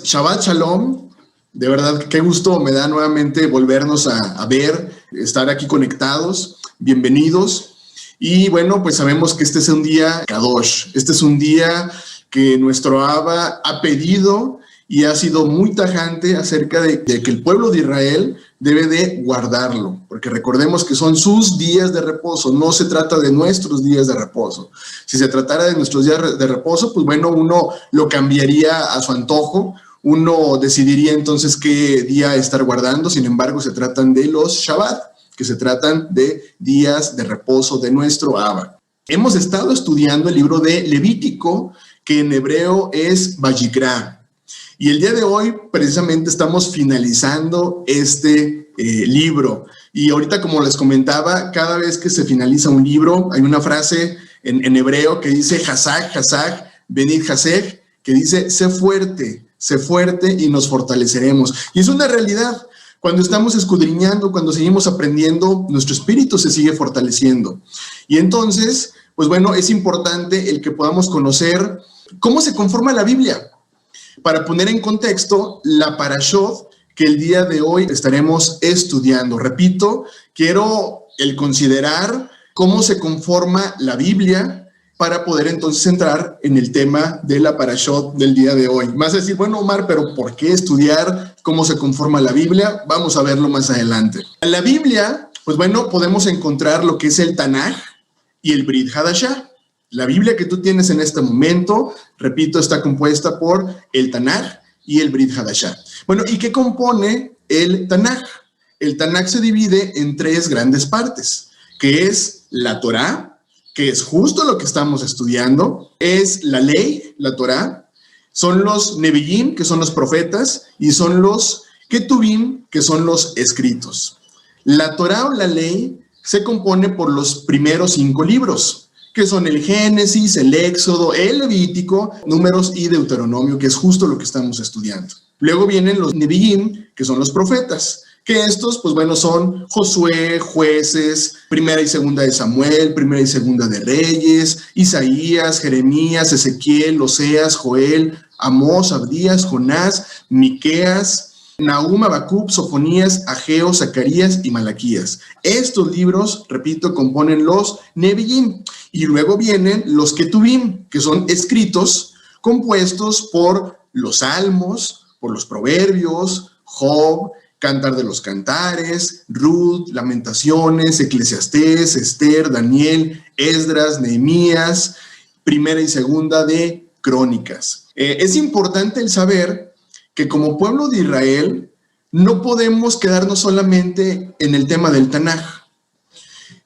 Shabbat Shalom, de verdad qué gusto me da nuevamente volvernos a ver, estar aquí conectados, bienvenidos. Y bueno, pues sabemos que este es un día Kadosh, este es un día que nuestro Abba ha pedido y ha sido muy tajante acerca de que el pueblo de Israel debe de guardarlo, porque recordemos que son sus días de reposo, no se trata de nuestros días de reposo. Si se tratara de nuestros días de reposo, pues bueno, uno lo cambiaría a su antojo, uno decidiría entonces qué día estar guardando. Sin embargo, se tratan de los Shabbat, que se tratan de días de reposo de nuestro Abba. Hemos estado estudiando el libro de Levítico, que en hebreo es Vayikra. Y el día de hoy precisamente estamos finalizando este libro. Y ahorita, como les comentaba, cada vez que se finaliza un libro, hay una frase en hebreo que dice Hazak, Hazak, Benit Hazek, que dice sé fuerte y nos fortaleceremos. Y es una realidad. Cuando estamos escudriñando, cuando seguimos aprendiendo, nuestro espíritu se sigue fortaleciendo. Y entonces, pues bueno, es importante el que podamos conocer cómo se conforma la Biblia. Para poner en contexto la parashot que el día de hoy estaremos estudiando. Repito, quiero el considerar cómo se conforma la Biblia para poder entonces entrar en el tema de la parashot del día de hoy. Vas a decir, bueno, Omar, pero ¿por qué estudiar cómo se conforma la Biblia? Vamos a verlo más adelante. En la Biblia, pues bueno, podemos encontrar lo que es el Tanaj y el Brit Hadashah. La Biblia que tú tienes en este momento, repito, está compuesta por el Tanaj y el Brit Hadashah. Bueno, ¿y qué compone el Tanaj? El Tanaj se divide en tres grandes partes, que es la Torá, que es justo lo que estamos estudiando, es la ley, la Torá, son los Nevi'im, que son los profetas, y son los Ketuvim, que son los escritos. La Torá o la ley se compone por los primeros 5 libros, que son el Génesis, el Éxodo, el Levítico, Números y Deuteronomio, que es justo lo que estamos estudiando. Luego vienen los Nevi'im, que son los profetas, que estos, pues bueno, son Josué, Jueces, Primera y Segunda de Samuel, Primera y Segunda de Reyes, Isaías, Jeremías, Ezequiel, Oseas, Joel, Amós, Abdías, Jonás, Miqueas, Nahum, Habacuc, Sofonías, Ageo, Zacarías y Malaquías. Estos libros, repito, componen los Nevi'im. Y luego vienen los Ketuvim, que son escritos compuestos por los Salmos, por los Proverbios, Job, Cantar de los Cantares, Ruth, Lamentaciones, Eclesiastés, Esther, Daniel, Esdras, Nehemías, Primera y Segunda de Crónicas. Es importante el saber que como pueblo de Israel no podemos quedarnos solamente en el tema del Tanaj.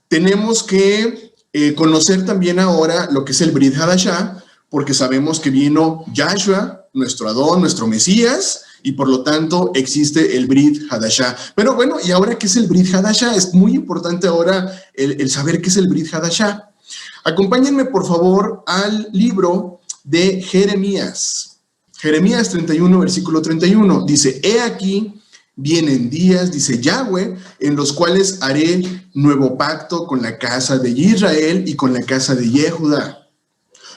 Tenemos que conocer también ahora lo que es el Brit Hadashah, porque sabemos que vino Yahshua, nuestro Adón, nuestro Mesías, y por lo tanto existe el Brit Hadashah. Pero bueno, ¿y ahora qué es el Brit Hadashah? Es muy importante ahora el saber qué es el Brit Hadashah. Acompáñenme por favor al libro de Jeremías. Jeremías 31, versículo 31. Dice, he aquí, vienen días, dice Yahweh, en los cuales haré nuevo pacto con la casa de Israel y con la casa de Jehudá.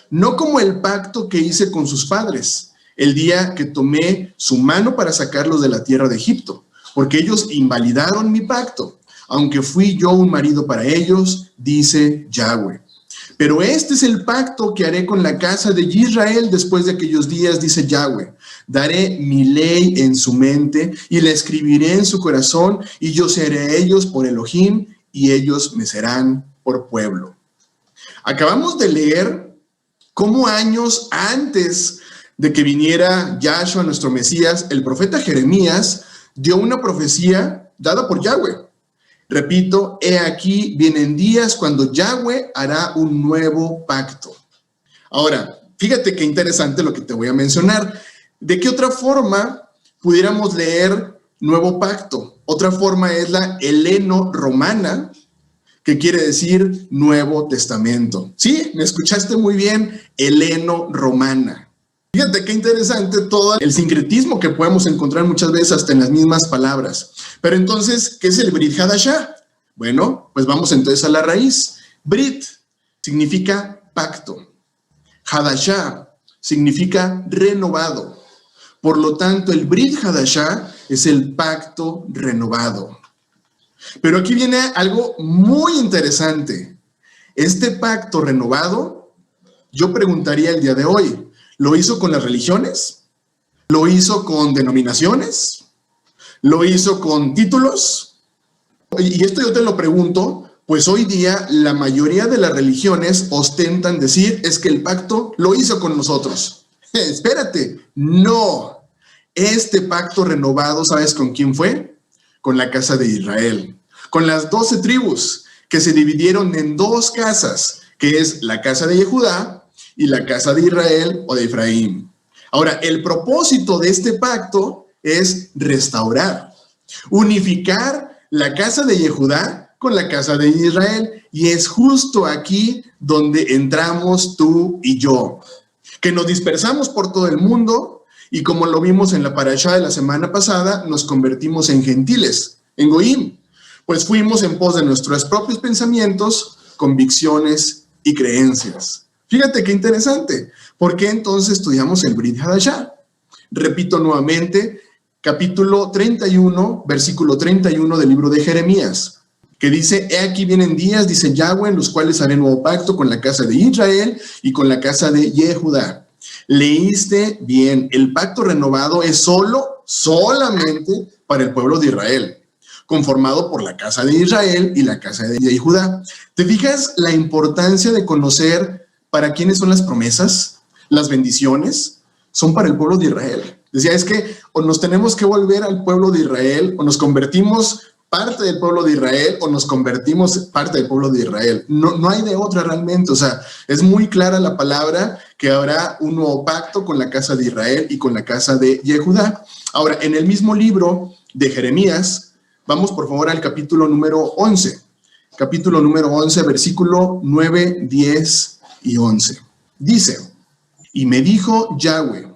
No como el pacto que hice con sus padres, el día que tomé su mano para sacarlos de la tierra de Egipto, porque ellos invalidaron mi pacto, aunque fui yo un marido para ellos, dice Yahweh. Pero este es el pacto que haré con la casa de Israel después de aquellos días, dice Yahweh. Daré mi ley en su mente y la escribiré en su corazón, y yo seré a ellos por Elohim, y ellos me serán por pueblo. Acabamos de leer cómo años antes de que viniera Yahshua, nuestro Mesías, el profeta Jeremías dio una profecía dada por Yahweh. Repito, he aquí vienen días cuando Yahweh hará un nuevo pacto. Ahora, fíjate qué interesante lo que te voy a mencionar. ¿De qué otra forma pudiéramos leer nuevo pacto? Otra forma es la heleno-romana, que quiere decir Nuevo Testamento. Sí, me escuchaste muy bien, heleno-romana. Fíjate qué interesante todo el sincretismo que podemos encontrar muchas veces hasta en las mismas palabras. Pero entonces, ¿qué es el Brit Hadashah? Bueno, pues vamos entonces a la raíz. Brit significa pacto. Hadashah significa renovado. Por lo tanto, el Brit Hadashah es el pacto renovado. Pero aquí viene algo muy interesante. Este pacto renovado, yo preguntaría el día de hoy, ¿lo hizo con las religiones? ¿Lo hizo con denominaciones? ¿Lo hizo con títulos? Y esto yo te lo pregunto, pues hoy día la mayoría de las religiones ostentan decir es que el pacto lo hizo con nosotros. Espérate, no. Este pacto renovado, ¿sabes con quién fue? Con la casa de Israel, con las 12 tribus que se dividieron en dos casas, que es la casa de Judá y la casa de Israel o de Efraín. Ahora, el propósito de este pacto es restaurar, unificar la casa de Judá con la casa de Israel, y es justo aquí donde entramos tú y yo, que nos dispersamos por todo el mundo. Y como lo vimos en la parashá de la semana pasada, nos convertimos en gentiles, en goim, pues fuimos en pos de nuestros propios pensamientos, convicciones y creencias. Fíjate qué interesante. ¿Por qué entonces estudiamos el Brit Hadashah? Repito nuevamente, capítulo 31, versículo 31 del libro de Jeremías, que dice, he aquí vienen días, dice Yahweh, en los cuales haré nuevo pacto con la casa de Israel y con la casa de Judá. Leíste bien, el pacto renovado es solamente para el pueblo de Israel, conformado por la casa de Israel y la casa de Judá. ¿Te fijas la importancia de conocer para quiénes son las promesas? Las bendiciones son para el pueblo de Israel. Decía, es que o nos tenemos que volver al pueblo de Israel, o nos convertimos parte del pueblo de Israel, o nos convertimos parte del pueblo de Israel. No hay de otra realmente. O sea, es muy clara la palabra que habrá un nuevo pacto con la casa de Israel y con la casa de Judá. Ahora, en el mismo libro de Jeremías, vamos por favor al capítulo número 11. Capítulo número 11, versículo 9, 10 y 11. Dice, y me dijo Yahweh,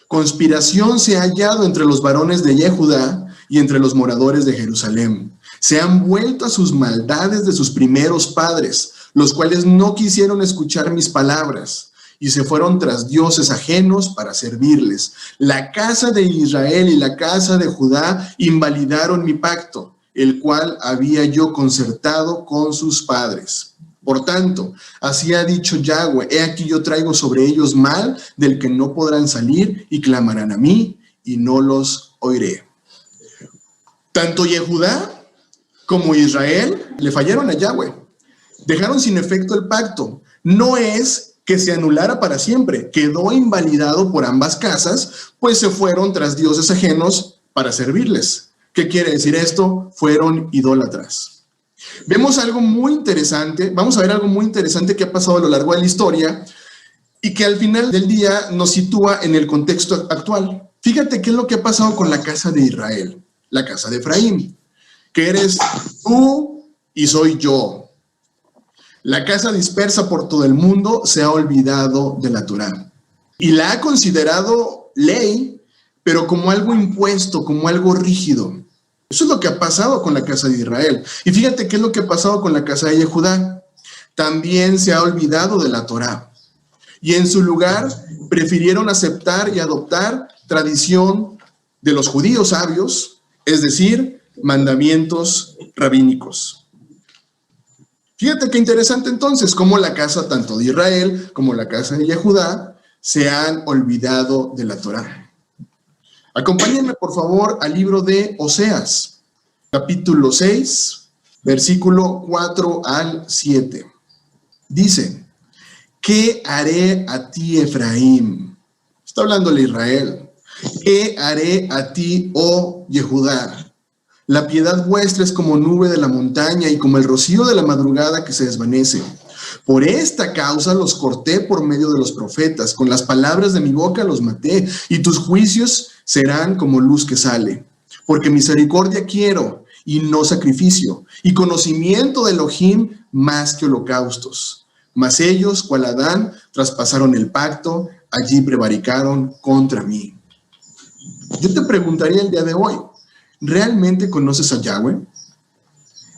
conspiración se ha hallado entre los varones de Judá y entre los moradores de Jerusalén. Se han vuelto a sus maldades de sus primeros padres, los cuales no quisieron escuchar mis palabras, y se fueron tras dioses ajenos para servirles. La casa de Israel y la casa de Judá invalidaron mi pacto, el cual había yo concertado con sus padres. Por tanto, así ha dicho Yahweh, he aquí yo traigo sobre ellos mal del que no podrán salir, y clamarán a mí, y no los oiré. Tanto Judá como Israel le fallaron a Yahweh. Dejaron sin efecto el pacto. No es que se anulara para siempre, quedó invalidado por ambas casas, pues se fueron tras dioses ajenos para servirles. ¿Qué quiere decir esto? Fueron idólatras. Vemos algo muy interesante, vamos a ver algo muy interesante que ha pasado a lo largo de la historia y que al final del día nos sitúa en el contexto actual. Fíjate qué es lo que ha pasado con la casa de Israel, la casa de Efraín, que eres tú y soy yo. La casa dispersa por todo el mundo se ha olvidado de la Torá y la ha considerado ley, pero como algo impuesto, como algo rígido. Eso es lo que ha pasado con la casa de Israel. Y fíjate qué es lo que ha pasado con la casa de Judá. También se ha olvidado de la Torá. Y en su lugar prefirieron aceptar y adoptar tradición de los judíos sabios, es decir, mandamientos rabínicos. Fíjate qué interesante entonces, cómo la casa tanto de Israel como la casa de Judá se han olvidado de la Torá. Acompáñenme, por favor, al libro de Oseas, capítulo 6, versículo 4 al 7. Dice, ¿qué haré a ti, Efraín? Está hablándole Israel. ¿Qué haré a ti, oh Judá? La piedad vuestra es como nube de la montaña y como el rocío de la madrugada que se desvanece. Por esta causa los corté por medio de los profetas, con las palabras de mi boca los maté, y tus juicios serán como luz que sale. Porque misericordia quiero, y no sacrificio, y conocimiento de Elohim más que holocaustos. Mas ellos, cual Adán, traspasaron el pacto, allí prevaricaron contra mí. Yo te preguntaría el día de hoy, ¿realmente conoces a Yahweh?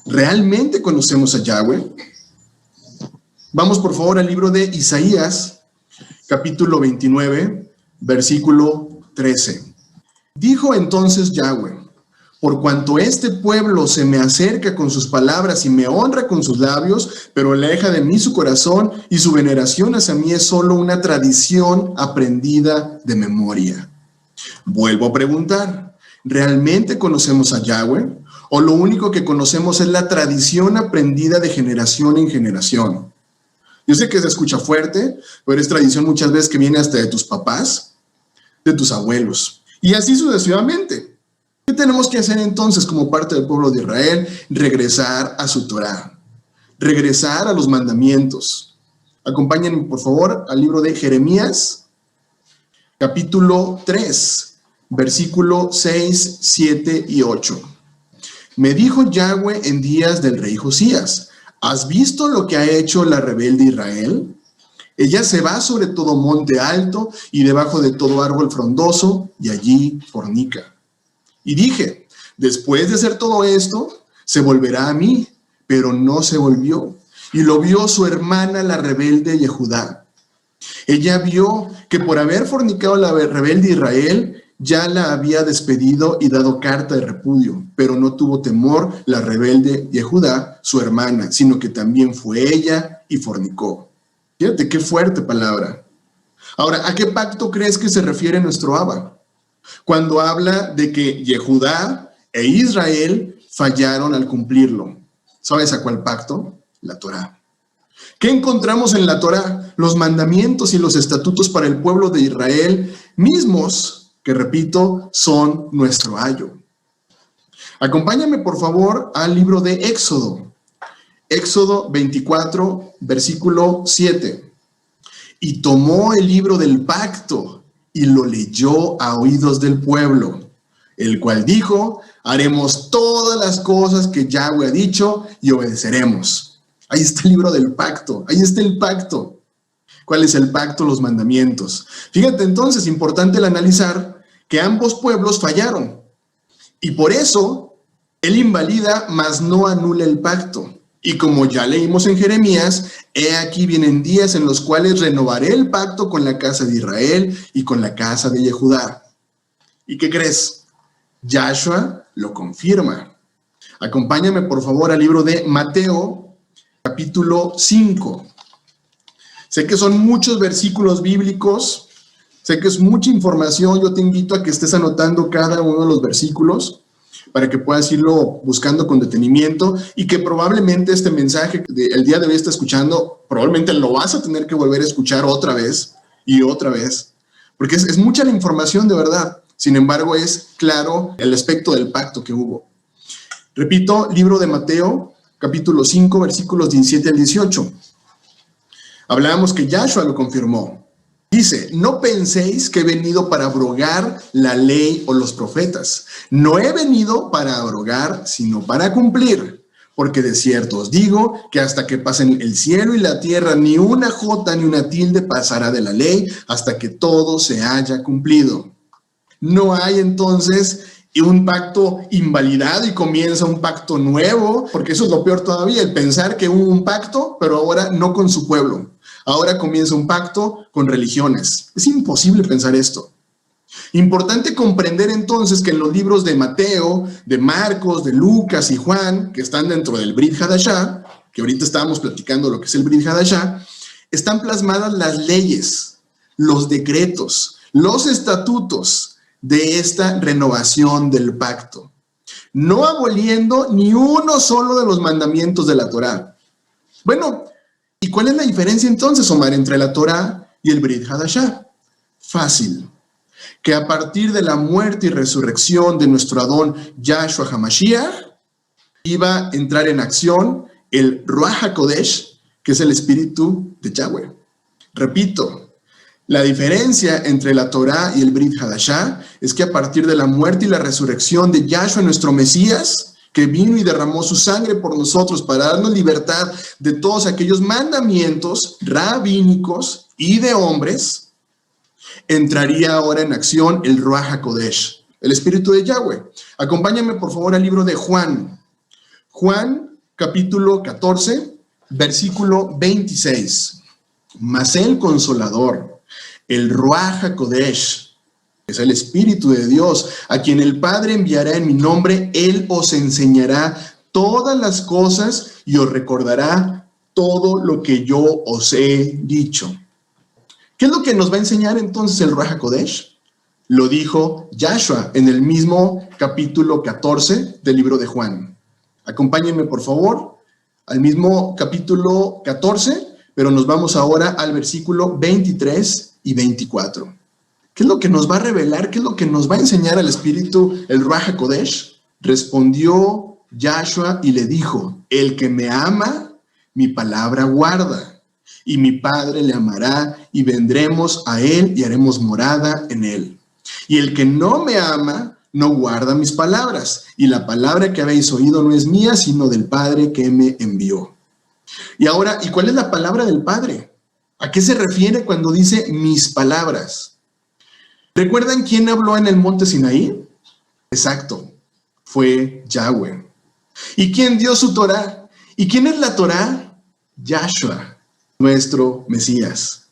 ¿Realmente conocemos a Yahweh? Vamos por favor al libro de Isaías, capítulo 29, versículo 13. Dijo entonces Yahweh: por cuanto este pueblo se me acerca con sus palabras y me honra con sus labios, pero aleja de mí su corazón, y su veneración hacia mí es solo una tradición aprendida de memoria. Vuelvo a preguntar, ¿realmente conocemos a Yahweh? ¿O lo único que conocemos es la tradición aprendida de generación en generación? Yo sé que se escucha fuerte, pero es tradición muchas veces que viene hasta de tus papás, de tus abuelos, y así sucesivamente. ¿Qué tenemos que hacer entonces como parte del pueblo de Israel? Regresar a su Torá, regresar a los mandamientos. Acompáñenme, por favor, al libro de Jeremías, capítulo 3, versículo 6, 7 y 8. Me dijo Yahweh en días del rey Josías: ¿has visto lo que ha hecho la rebelde Israel? Ella se va sobre todo monte alto y debajo de todo árbol frondoso, y allí fornica. Y dije: después de hacer todo esto, se volverá a mí, pero no se volvió. Y lo vio su hermana la rebelde Yehudá. Ella vio que por haber fornicado la rebelde Israel, ya la había despedido y dado carta de repudio, pero no tuvo temor la rebelde Yehudá, su hermana, sino que también fue ella y fornicó. Fíjate qué fuerte palabra. Ahora, ¿a qué pacto crees que se refiere nuestro Abba cuando habla de que Yehudá e Israel fallaron al cumplirlo? ¿Sabes a cuál pacto? La Torá. ¿Qué encontramos en la Torá? Los mandamientos y los estatutos para el pueblo de Israel mismos, que repito, son nuestro ayo. Acompáñame por favor al libro de Éxodo. Éxodo 24, versículo 7. Y tomó el libro del pacto y lo leyó a oídos del pueblo, el cual dijo: haremos todas las cosas que Yahweh ha dicho y obedeceremos. Ahí está el libro del pacto, ahí está el pacto. ¿Cuál es el pacto? Los mandamientos. Fíjate entonces, importante el analizar que ambos pueblos fallaron. Y por eso, él invalida, mas no anula el pacto. Y como ya leímos en Jeremías, he aquí vienen días en los cuales renovaré el pacto con la casa de Israel y con la casa de Yehudá. ¿Y qué crees? Yahshua lo confirma. Acompáñame por favor al libro de Mateo, capítulo 5. Sé que son muchos versículos bíblicos, sé que es mucha información. Yo te invito a que estés anotando cada uno de los versículos para que puedas irlo buscando con detenimiento, y que probablemente este mensaje del día de hoy estás escuchando, probablemente lo vas a tener que volver a escuchar otra vez y otra vez, porque es mucha la información de verdad. Sin embargo, es claro el aspecto del pacto que hubo. Repito, libro de Mateo, capítulo 5, versículos 17 al 18. Hablábamos que Yahshua lo confirmó. Dice: no penséis que he venido para abrogar la ley o los profetas. No he venido para abrogar, sino para cumplir. Porque de cierto os digo que hasta que pasen el cielo y la tierra, ni una jota ni una tilde pasará de la ley hasta que todo se haya cumplido. No hay entonces un pacto invalidado y comienza un pacto nuevo, porque eso es lo peor todavía, el pensar que hubo un pacto, pero ahora no con su pueblo. Ahora comienza un pacto con religiones. Es imposible pensar esto. Importante comprender entonces que en los libros de Mateo, de Marcos, de Lucas y Juan, que están dentro del Brit Hadashah, que ahorita estábamos platicando lo que es el Brit Hadashah, están plasmadas las leyes, los decretos, los estatutos de esta renovación del pacto, no aboliendo ni uno solo de los mandamientos de la Torá. Bueno, ¿y cuál es la diferencia entonces, Omar, entre la Torá y el Brit Hadashah? Fácil, que a partir de la muerte y resurrección de nuestro Adón Yahshua HaMashiach, iba a entrar en acción el Ruach HaKodesh, que es el Espíritu de Yahweh. Repito, la diferencia entre la Torá y el Brit Hadashah es que a partir de la muerte y la resurrección de Yahshua, nuestro Mesías, que vino y derramó su sangre por nosotros para darnos libertad de todos aquellos mandamientos rabínicos y de hombres, entraría ahora en acción el Ruach HaKodesh, el Espíritu de Yahweh. Acompáñame por favor al libro de Juan. Juan, capítulo 14, versículo 26. Mas el Consolador, el Ruach HaKodesh, Es el Espíritu de Dios, a quien el Padre enviará en mi nombre. Él os enseñará todas las cosas y os recordará todo lo que yo os he dicho. ¿Qué es lo que nos va a enseñar entonces el Ruach HaKodesh? Lo dijo Yahshua en el mismo capítulo 14 del libro de Juan. Acompáñenme, por favor, al mismo capítulo 14, pero nos vamos ahora al versículo 23 y 24. ¿Qué es lo que nos va a revelar? ¿Qué es lo que nos va a enseñar al Espíritu, el Ruach HaKodesh? Respondió Yahshua y le dijo: el que me ama, mi palabra guarda, y mi Padre le amará, y vendremos a él y haremos morada en él. Y el que no me ama, no guarda mis palabras, y la palabra que habéis oído no es mía, sino del Padre que me envió. Y ahora, ¿y cuál es la palabra del Padre? ¿A qué se refiere cuando dice mis palabras? ¿Recuerdan quién habló en el monte Sinaí? Exacto, fue Yahweh. ¿Y quién dio su Torá? ¿Y quién es la Torá? Yahshua, nuestro Mesías.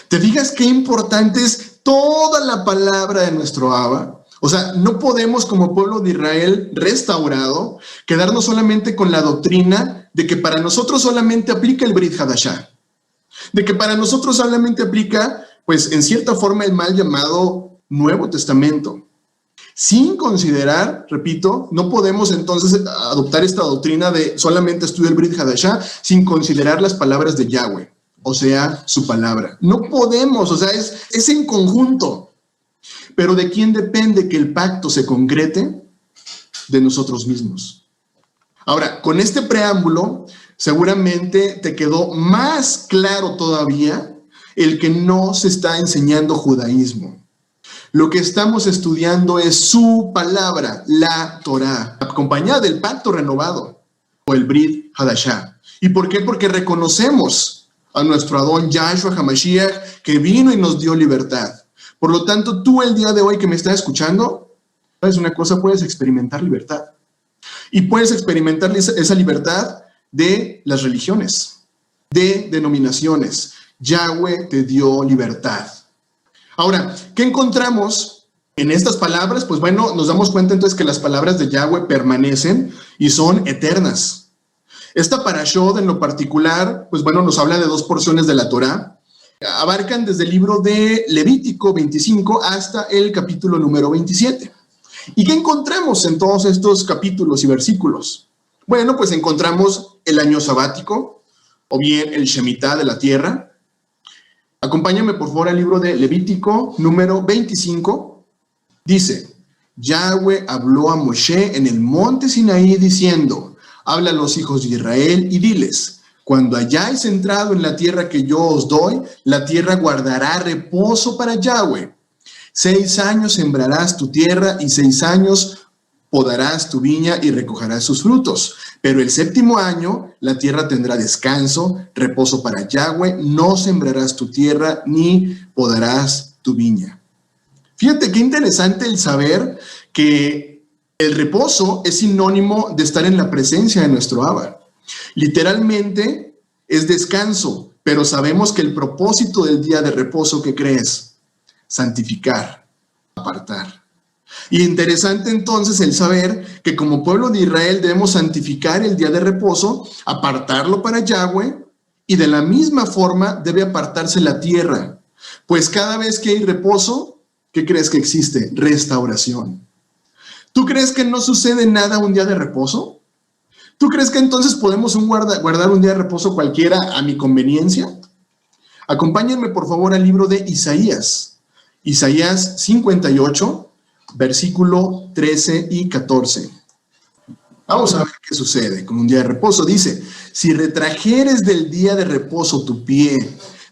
¿Te fijas qué importante es toda la palabra de nuestro Abba? O sea, no podemos como pueblo de Israel restaurado quedarnos solamente con la doctrina de que para nosotros solamente aplica el Brit Hadashah, de que para nosotros solamente aplica, pues en cierta forma, el mal llamado Nuevo Testamento. Sin considerar, repito, no podemos entonces adoptar esta doctrina de solamente estudiar el Brit Hadashah sin considerar las palabras de Yahweh, o sea, su palabra. No podemos, o sea, es en conjunto. Pero ¿de quién depende que el pacto se concrete? De nosotros mismos. Ahora, con este preámbulo, seguramente te quedó más claro todavía el que no se está enseñando judaísmo. Lo que estamos estudiando es su palabra, la Torá, acompañada del pacto renovado, o el Brit Hadashah. ¿Y por qué? Porque reconocemos a nuestro Adón Yahshua HaMashiach, que vino y nos dio libertad. Por lo tanto, tú el día de hoy que me estás escuchando, ¿sabes una cosa? Puedes experimentar libertad. Y puedes experimentar esa libertad de las religiones, de denominaciones. Yahweh te dio libertad. Ahora, ¿qué encontramos en estas palabras? Pues bueno, nos damos cuenta entonces que las palabras de Yahweh permanecen y son eternas. Esta parashot en lo particular, pues bueno, nos habla de dos porciones de la Torá. Abarcan desde el libro de Levítico 25 hasta el capítulo número 27. ¿Y qué encontramos en todos estos capítulos y versículos? Bueno, pues encontramos el año sabático, o bien el Shemitah de la tierra. Acompáñame por favor al libro de Levítico número 25. Dice: Yahweh habló a Moshe en el monte Sinaí diciendo: habla a los hijos de Israel y diles: cuando hayáis entrado en la tierra que yo os doy, la tierra guardará reposo para Yahweh. 6 años sembrarás tu tierra y 6 años podarás tu viña y recogerás sus frutos. Pero el 7º año la tierra tendrá descanso, reposo para Yahweh. No sembrarás tu tierra ni podarás tu viña. Fíjate qué interesante el saber que el reposo es sinónimo de estar en la presencia de nuestro Abba. Literalmente es descanso, pero sabemos que el propósito del día de reposo, ¿qué crees? Santificar, apartar. Y interesante entonces el saber que como pueblo de Israel debemos santificar el día de reposo, apartarlo para Yahweh, y de la misma forma debe apartarse la tierra, pues cada vez que hay reposo, ¿qué crees que existe? Restauración. ¿Tú crees que no sucede nada un día de reposo? ¿Tú crees que entonces podemos guardar un día de reposo cualquiera a mi conveniencia? Acompáñenme por favor al libro de Isaías. Isaías 58, versículo 13 y 14. Vamos a ver qué sucede con un día de reposo. Dice: si retrajeres del día de reposo tu pie,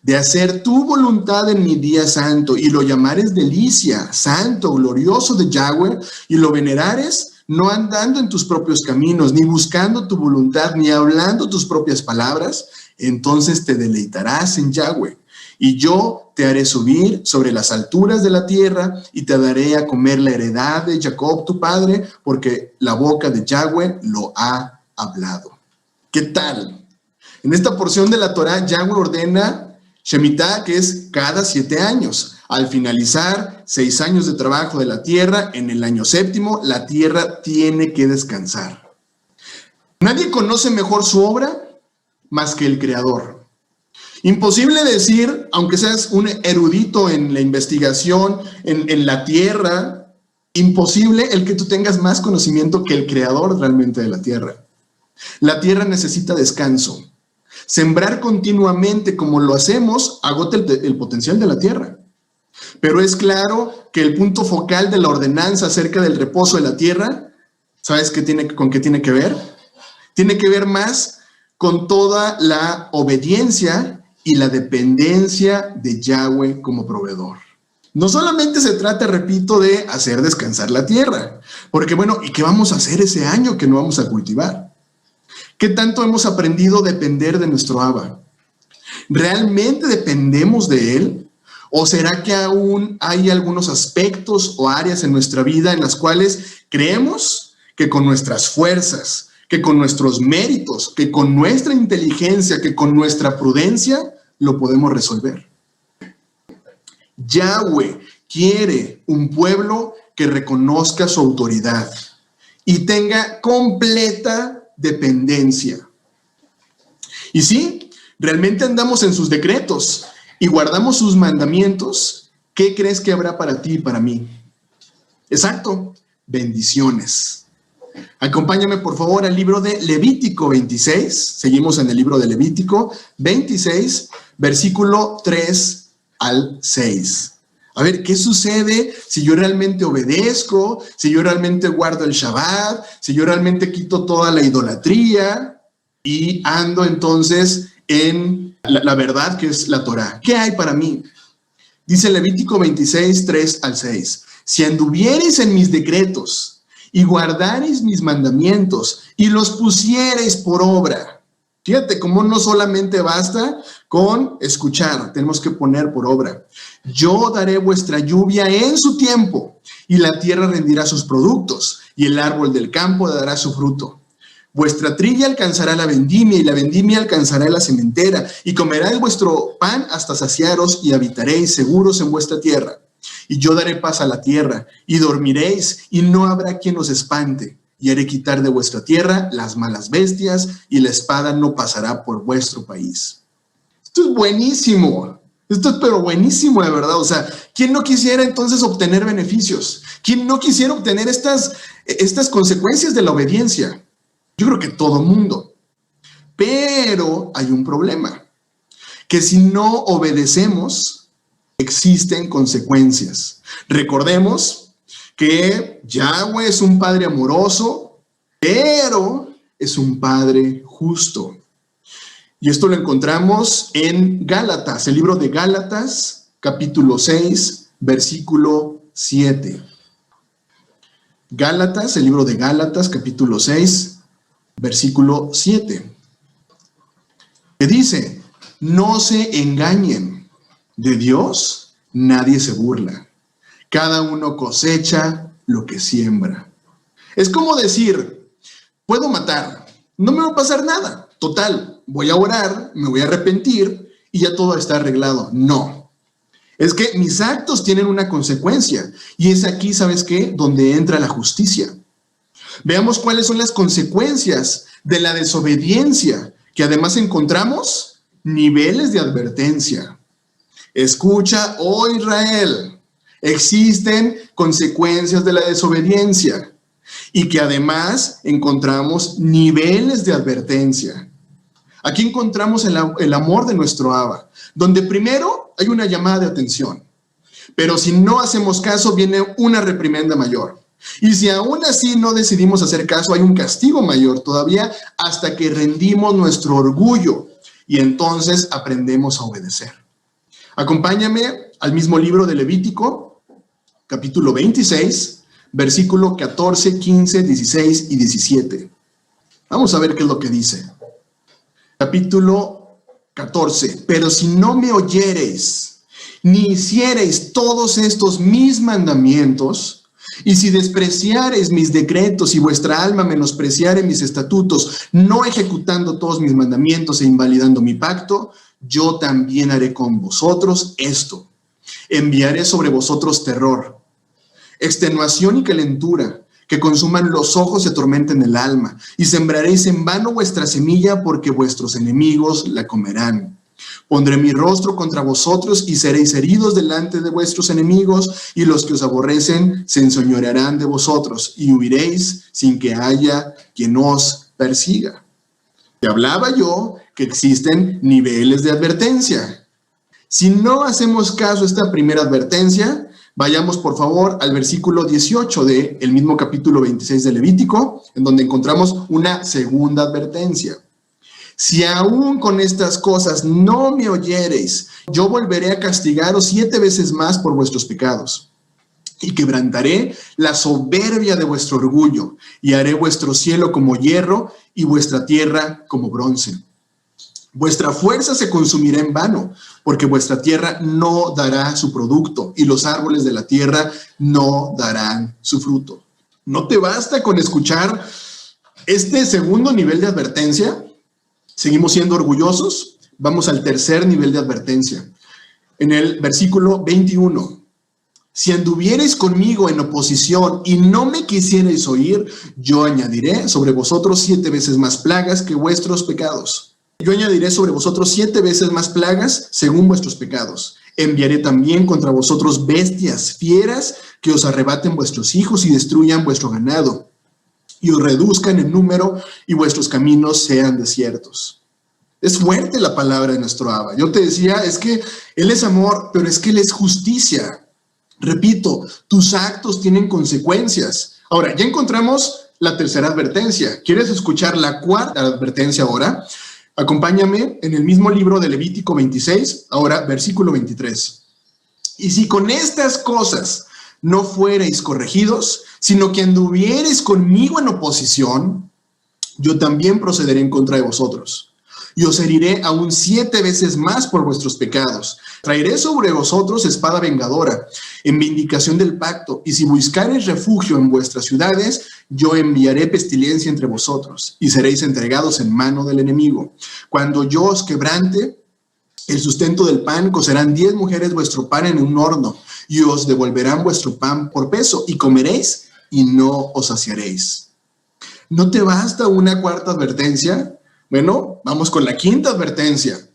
de hacer tu voluntad en mi día santo, y lo llamares delicia, santo, glorioso de Yahweh, y lo venerares, no andando en tus propios caminos, ni buscando tu voluntad, ni hablando tus propias palabras, entonces te deleitarás en Yahweh. Y yo te haré subir sobre las alturas de la tierra, y te daré a comer la heredad de Jacob tu padre, porque la boca de Yahweh lo ha hablado. ¿Qué tal? En esta porción de la Torá, Yahweh ordena Shemitah, que es cada 7 años. Al finalizar 6 años de trabajo de la tierra, en el año 7º, la tierra tiene que descansar. Nadie conoce mejor su obra más que el Creador. Imposible decir, aunque seas un erudito en la investigación, en la tierra, imposible el que tú tengas más conocimiento que el Creador realmente de la tierra. La tierra necesita descanso. Sembrar continuamente como lo hacemos agota el potencial de la tierra. Pero es claro que el punto focal de la ordenanza acerca del reposo de la tierra, ¿sabes con qué tiene que ver? Tiene que ver más con toda la obediencia y la dependencia de Yahweh como proveedor. No solamente se trata, repito, de hacer descansar la tierra, porque bueno, ¿y qué vamos a hacer ese año que no vamos a cultivar? ¿Qué tanto hemos aprendido a depender de nuestro Abba? ¿Realmente dependemos de Él? ¿O será que aún hay algunos aspectos o áreas en nuestra vida en las cuales creemos que con nuestras fuerzas, que con nuestros méritos, que con nuestra inteligencia, que con nuestra prudencia, lo podemos resolver? Yahweh quiere un pueblo que reconozca su autoridad y tenga completa dependencia. Y sí, realmente andamos en sus decretos y guardamos sus mandamientos. ¿Qué crees que habrá para ti y para mí? Exacto, bendiciones. Acompáñame por favor al libro de Levítico 26. Seguimos en el libro de Levítico 26, versículo 3 al 6. A ver, ¿qué sucede si yo realmente obedezco? Si yo realmente guardo el Shabbat, si yo realmente quito toda la idolatría y ando entonces en la verdad que es la Torah. ¿Qué hay para mí? Dice Levítico 26, 3 al 6. Si anduviereis en mis decretos y guardareis mis mandamientos y los pusiereis por obra. Fíjate cómo no solamente basta con escuchar, tenemos que poner por obra. Yo daré vuestra lluvia en su tiempo, y la tierra rendirá sus productos, y el árbol del campo dará su fruto. Vuestra trilla alcanzará la vendimia, y la vendimia alcanzará la sementera, y comeráis vuestro pan hasta saciaros, y habitaréis seguros en vuestra tierra. Y yo daré paz a la tierra, y dormiréis, y no habrá quien os espante. Y haré quitar de vuestra tierra las malas bestias, y la espada no pasará por vuestro país. Esto es buenísimo. Esto es pero buenísimo, de verdad. O sea, ¿quién no quisiera entonces obtener beneficios? ¿Quién no quisiera obtener estas consecuencias de la obediencia? Yo creo que todo mundo. Pero hay un problema. Que si no obedecemos, existen consecuencias. Recordemos que Yahweh es un Padre amoroso, pero es un Padre justo. Y esto lo encontramos en Gálatas, el libro de Gálatas, capítulo 6, versículo 7. Gálatas, el libro de Gálatas, capítulo 6, versículo 7. Que dice, no se engañen, de Dios nadie se burla. Cada uno cosecha lo que siembra. Es como decir, puedo matar, no me va a pasar nada. Total, voy a orar, me voy a arrepentir y ya todo está arreglado. No. Es que mis actos tienen una consecuencia. Y es aquí, ¿sabes qué? Donde entra la justicia. Veamos cuáles son las consecuencias de la desobediencia, que además encontramos niveles de advertencia. Escucha, oh Israel. Existen consecuencias de la desobediencia y que además encontramos niveles de advertencia. Aquí encontramos el amor de nuestro Abba, donde primero hay una llamada de atención, pero si no hacemos caso viene una reprimenda mayor. Y si aún así no decidimos hacer caso, hay un castigo mayor todavía hasta que rendimos nuestro orgullo y entonces aprendemos a obedecer. Acompáñame al mismo libro de Levítico, capítulo 26, versículo 14, 15, 16 y 17. Vamos a ver qué es lo que dice. Capítulo 14. Pero si no me oyereis, ni hiciereis todos estos mis mandamientos, y si despreciareis mis decretos y vuestra alma menospreciare mis estatutos, no ejecutando todos mis mandamientos e invalidando mi pacto, yo también haré con vosotros esto. Enviaré sobre vosotros terror, extenuación y calentura, que consuman los ojos y atormenten el alma, y sembraréis en vano vuestra semilla, porque vuestros enemigos la comerán. Pondré mi rostro contra vosotros y seréis heridos delante de vuestros enemigos, y los que os aborrecen se enseñorearán de vosotros, y huiréis sin que haya quien os persiga. Te hablaba yo que existen niveles de advertencia. Si no hacemos caso a esta primera advertencia, vayamos por favor al versículo 18 del mismo capítulo 26 de Levítico, en donde encontramos una segunda advertencia. Si aún con estas cosas no me oyereis, yo volveré a castigaros 7 veces más por vuestros pecados, y quebrantaré la soberbia de vuestro orgullo, y haré vuestro cielo como hierro y vuestra tierra como bronce. Vuestra fuerza se consumirá en vano, porque vuestra tierra no dará su producto, y los árboles de la tierra no darán su fruto. ¿No te basta con escuchar este segundo nivel de advertencia? ¿Seguimos siendo orgullosos? Vamos al tercer nivel de advertencia. En el versículo 21. Si anduviereis conmigo en oposición y no me quisierais oír, yo añadiré sobre vosotros 7 veces más plagas que vuestros pecados. Yo añadiré sobre vosotros 7 veces más plagas según vuestros pecados. Enviaré también contra vosotros bestias fieras que os arrebaten vuestros hijos y destruyan vuestro ganado, y os reduzcan en número, y vuestros caminos sean desiertos. Es fuerte la palabra de nuestro Abba. Yo te decía, es que Él es amor, pero es que Él es justicia. Repito, tus actos tienen consecuencias. Ahora, ya encontramos la tercera advertencia. ¿Quieres escuchar la cuarta advertencia ahora? Acompáñame en el mismo libro de Levítico 26, ahora versículo 23. Y si con estas cosas no fuereis corregidos, sino que anduviereis conmigo en oposición, yo también procederé en contra de vosotros, y os heriré aún 7 veces más por vuestros pecados. Traeré sobre vosotros espada vengadora, en vindicación del pacto, y si buscareis refugio en vuestras ciudades, yo enviaré pestilencia entre vosotros, y seréis entregados en mano del enemigo. Cuando yo os quebrante el sustento del pan, cocerán 10 mujeres vuestro pan en un horno, y os devolverán vuestro pan por peso, y comeréis, y no os saciaréis. ¿No te basta una cuarta advertencia? Bueno, vamos con la quinta advertencia.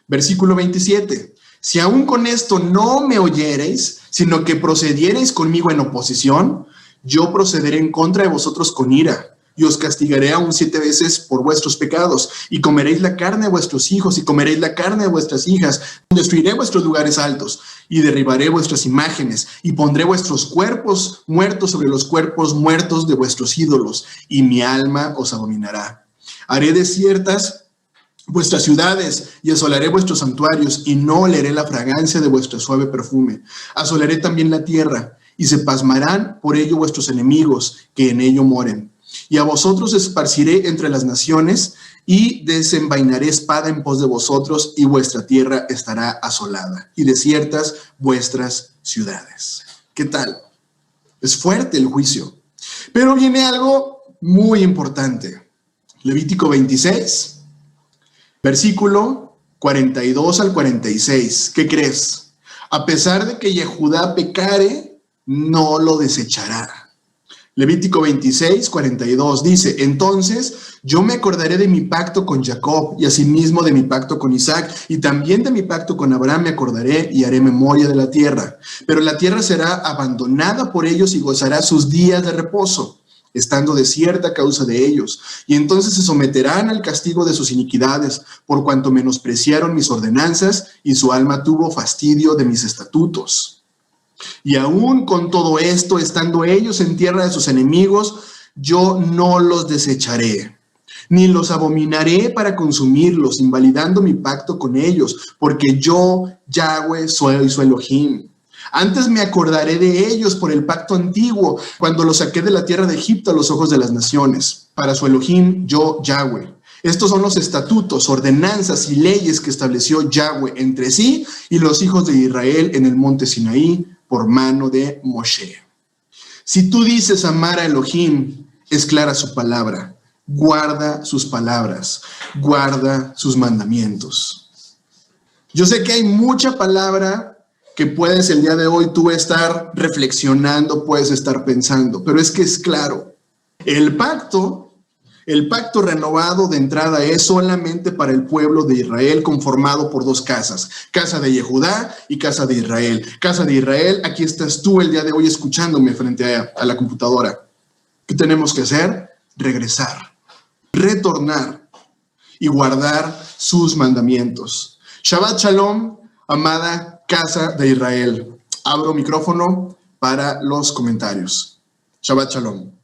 Versículo 27. Si aún con esto no me oyereis, sino que procediereis conmigo en oposición, yo procederé en contra de vosotros con ira, y os castigaré aún 7 veces por vuestros pecados, y comeréis la carne de vuestros hijos, y comeréis la carne de vuestras hijas. Destruiré vuestros lugares altos, y derribaré vuestras imágenes, y pondré vuestros cuerpos muertos sobre los cuerpos muertos de vuestros ídolos, y mi alma os abominará. Haré desiertas vuestras ciudades, y asolaré vuestros santuarios, y no oleré la fragancia de vuestro suave perfume. Asolaré también la tierra, y se pasmarán por ello vuestros enemigos, que en ello moren. Y a vosotros esparciré entre las naciones, y desenvainaré espada en pos de vosotros, y vuestra tierra estará asolada, y desiertas vuestras ciudades. ¿Qué tal? Es fuerte el juicio. Pero viene algo muy importante. Levítico 26, versículo 42 al 46. ¿Qué crees? A pesar de que Yehudá pecare, no lo desechará. Levítico 26, 42 dice: entonces yo me acordaré de mi pacto con Jacob, y asimismo de mi pacto con Isaac, y también de mi pacto con Abraham me acordaré, y haré memoria de la tierra. Pero la tierra será abandonada por ellos, y gozará sus días de reposo, estando desierta a causa de ellos. Y entonces se someterán al castigo de sus iniquidades, por cuanto menospreciaron mis ordenanzas, y su alma tuvo fastidio de mis estatutos. Y aún con todo esto, estando ellos en tierra de sus enemigos, yo no los desecharé, ni los abominaré para consumirlos, invalidando mi pacto con ellos, porque yo, Yahweh, soy su Elohim. Antes me acordaré de ellos por el pacto antiguo, cuando los saqué de la tierra de Egipto a los ojos de las naciones. Para su Elohim, yo, Yahweh. Estos son los estatutos, ordenanzas y leyes que estableció Yahweh entre sí y los hijos de Israel en el monte Sinaí, por mano de Moshe. Si tú dices amar a Elohim, es clara su palabra. Guarda sus palabras, guarda sus mandamientos. Yo sé que hay mucha palabra que puedes el día de hoy tú estar reflexionando, puedes estar pensando, pero es que es claro, el pacto renovado de entrada es solamente para el pueblo de Israel, conformado por dos casas, casa de Yehudá y casa de Israel. Casa de Israel, aquí estás tú el día de hoy escuchándome frente a la computadora. ¿Qué tenemos que hacer? Regresar, retornar y guardar sus mandamientos. Shabbat Shalom, amada casa de Israel. Abro micrófono para los comentarios. Shabbat Shalom.